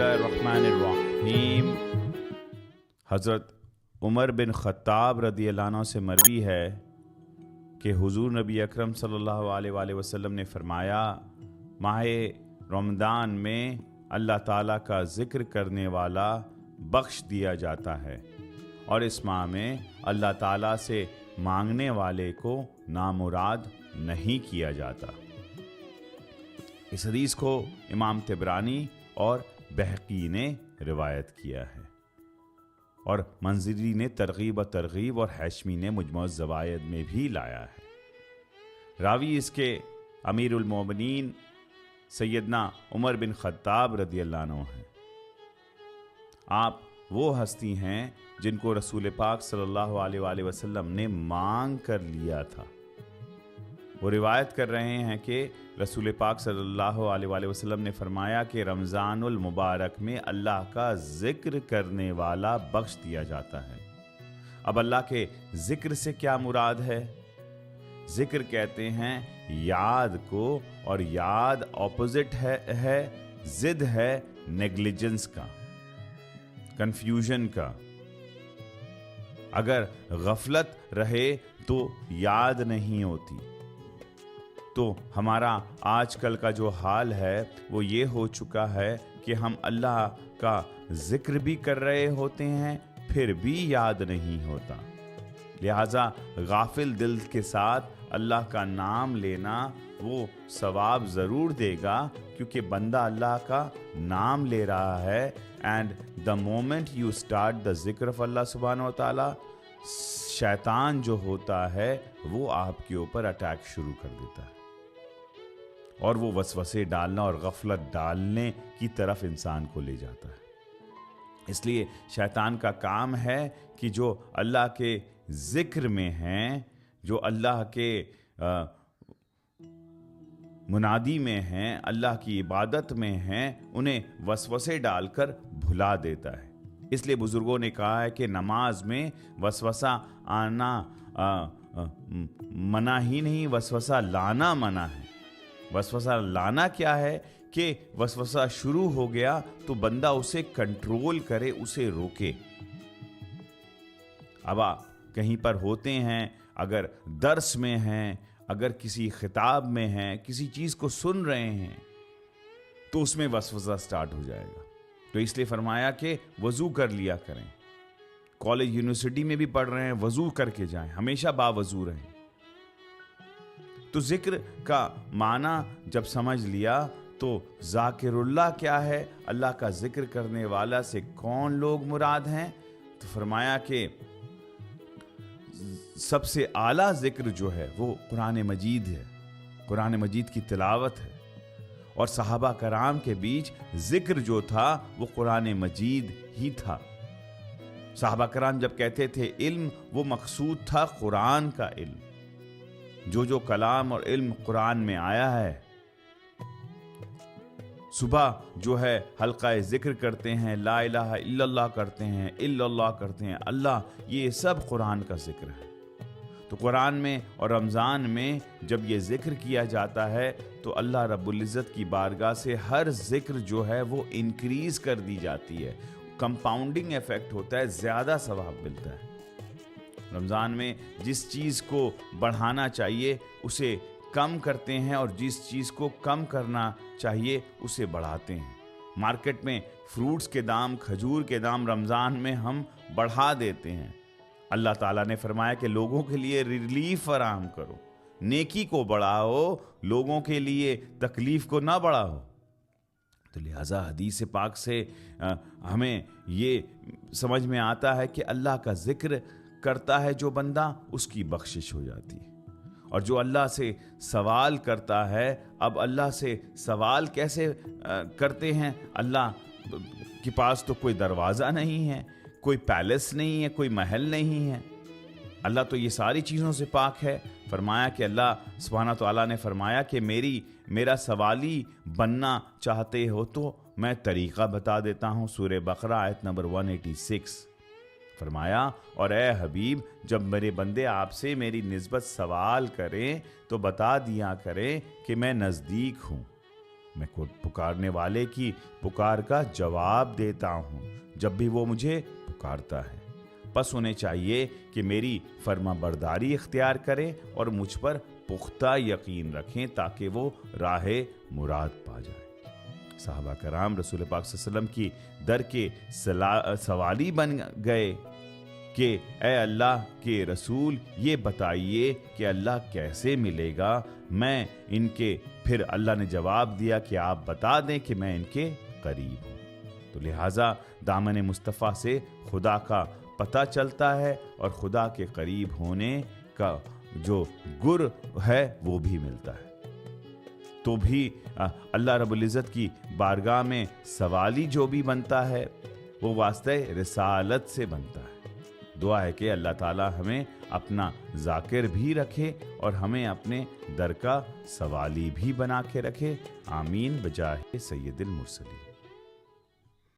बिस्मिल्लाहिर्रहमानिर्रहीम। हज़रत उमर बिन ख़त्ताब रदी अल्लाह अन्हु से मरवी है कि हुज़ूर नबी अकरम सल्लल्लाहु अलैहि वसल्लम ने फरमाया, माह रमज़ान में अल्लाह ताला का ज़िक्र करने वाला बख्श दिया जाता है और इस माह में अल्लाह ताला से मांगने वाले को नामुराद नहीं किया जाता। इस हदीस को इमाम तिबरानी और बहकी ने रिवायत किया है और मंज़री ने तरग़ीब और हैशमी ने मुजम्मुअ ज़वायद में भी लाया है। रावी इसके अमीरुल मोमिनीन सैयदना उमर बिन ख़त्ताब रज़ी अल्लाह अन्हु हैं। आप वो हस्ती हैं जिनको रसूल पाक सल्लल्लाहु अलैहि वसल्लम ने मांग कर लिया था। वो रिवायत कर रहे हैं कि रसूल पाक सल्लल्लाहु अलैहि वसल्लम ने फरमाया कि रमज़ानुल मुबारक में अल्लाह का ज़िक्र करने वाला बख्श दिया जाता है। अब अल्लाह के ज़िक्र से क्या मुराद है? ज़िक्र कहते हैं याद को, और याद ऑपोजिट है ज़िद है नेग्लिजेंस का, कंफ्यूजन का। अगर गफलत रहे तो याद नहीं होती। तो हमारा आजकल का जो हाल है वो ये हो चुका है कि हम अल्लाह का ज़िक्र भी कर रहे होते हैं फिर भी याद नहीं होता। लिहाजा गाफिल दिल के साथ अल्लाह का नाम लेना वो सवाब ज़रूर देगा, क्योंकि बंदा अल्लाह का नाम ले रहा है। And the moment you start the ज़िक्र ऑफ अल्लाह सुब्हानहू व तआला, शैतान जो होता है वो आपके ऊपर अटैक शुरू कर देता है और वो वसवसे डालना और गफलत डालने की तरफ इंसान को ले जाता है। इसलिए शैतान का काम है कि जो अल्लाह के ज़िक्र में हैं, जो अल्लाह के मुनादी में हैं, अल्लाह की इबादत में हैं, उन्हें वसवसे डालकर भुला देता है। इसलिए बुज़ुर्गों ने कहा है कि नमाज में वसवसा आना मना ही नहीं, वसवसा लाना मना है। वसवसा लाना क्या है कि वसवसा शुरू हो गया तो बंदा उसे कंट्रोल करे, उसे रोके। अब आप कहीं पर होते हैं, अगर दर्स में हैं, अगर किसी खिताब में हैं, किसी चीज़ को सुन रहे हैं तो उसमें वसवसा स्टार्ट हो जाएगा। तो इसलिए फरमाया कि वज़ू कर लिया करें। कॉलेज यूनिवर्सिटी में भी पढ़ रहे हैं, वज़ू करके जाएं, हमेशा बावज़ू रहें। तो ज़िक्र का माना जब समझ लिया तो ज़ाकिरुल्लाह क्या है, अल्लाह का ज़िक्र करने वाला से कौन लोग मुराद हैं? तो फरमाया कि सबसे आला ज़िक्र जो है वो कुरान मजीद है, कुरान मजीद की तिलावत है। और सहाबा कराम के बीच ज़िक्र जो था वो कुरान मजीद ही था। सहाबा कराम जब कहते थे इल्म, वो मकसूद था कुरान का इल्म। जो कलाम और इल्म कुरान में आया है, सुबह जो है हल्का ज़िक्र करते हैं, ला इलाहा इल्लल्लाह करते हैं, इल्लल्लाह करते हैं, अल्लाह, ये सब कुरान का ज़िक्र है। तो कुरान में और रमज़ान में जब ये ज़िक्र किया जाता है तो अल्लाह रब्बुल इज़्ज़त की बारगाह से हर ज़िक्र जो है वो इंक्रीज़ कर दी जाती है, कंपाउंडिंग इफ़ेक्ट होता है, ज़्यादा सवाब मिलता है। रमज़ान में जिस चीज़ को बढ़ाना चाहिए उसे कम करते हैं और जिस चीज़ को कम करना चाहिए उसे बढ़ाते हैं। मार्केट में फ्रूट्स के दाम, खजूर के दाम रमज़ान में हम बढ़ा देते हैं। अल्लाह ताला ने फरमाया कि लोगों के लिए रिलीफ फराहम करो, नेकी को बढ़ाओ, लोगों के लिए तकलीफ़ को ना बढ़ाओ। तो लिहाजा हदीस पाक से हमें ये समझ में आता है कि अल्लाह का ज़िक्र करता है जो बंदा, उसकी बख्शिश हो जाती है। और जो अल्लाह से सवाल करता है, अब अल्लाह से सवाल कैसे करते हैं? अल्लाह के पास तो कोई दरवाज़ा नहीं है, कोई पैलेस नहीं है, कोई महल नहीं है। अल्लाह तो ये सारी चीज़ों से पाक है। फरमाया कि अल्लाह सुब्हानहू तआला ने फरमाया कि मेरा सवाली बनना चाहते हो तो मैं तरीक़ा बता देता हूँ। सूरह बकरा आयत नंबर 186 फरमाया, और ए हबीब, जब मेरे बंदे आपसे मेरी निस्बत सवाल करें तो बता दिया करें कि मैं नज़दीक हूँ, میں خود پکارنے والے کی پکار کا جواب دیتا ہوں جب بھی وہ مجھے پکارتا ہے۔ پس انہیں چاہیے کہ میری فرما برداری اختیار کریں اور مجھ پر پختہ یقین رکھیں تاکہ وہ راہ مراد پا جائے۔ صحابہ کرام رسول پاک صلی اللہ علیہ وسلم کی در کے سوالی بن گئے کہ اے اللہ کے رسول، یہ بتائیے کہ اللہ کیسے ملے گا؟ میں ان کے پھر اللہ نے جواب دیا کہ آپ بتا دیں کہ میں ان کے قریب ہوں۔ تو لہٰذا دامن مصطفیٰ سے خدا کا پتہ چلتا ہے اور خدا کے قریب ہونے کا جو گر ہے وہ بھی ملتا ہے۔ تو بھی اللہ رب العزت کی بارگاہ میں سوالی جو بھی بنتا ہے وہ واسطہ رسالت سے بنتا ہے۔ دعا ہے کہ اللہ تعالی ہمیں اپنا ذاکر بھی رکھے اور ہمیں اپنے در کا سوالی بھی بنا کے رکھے۔ آمین بجاہ سید المرسلین۔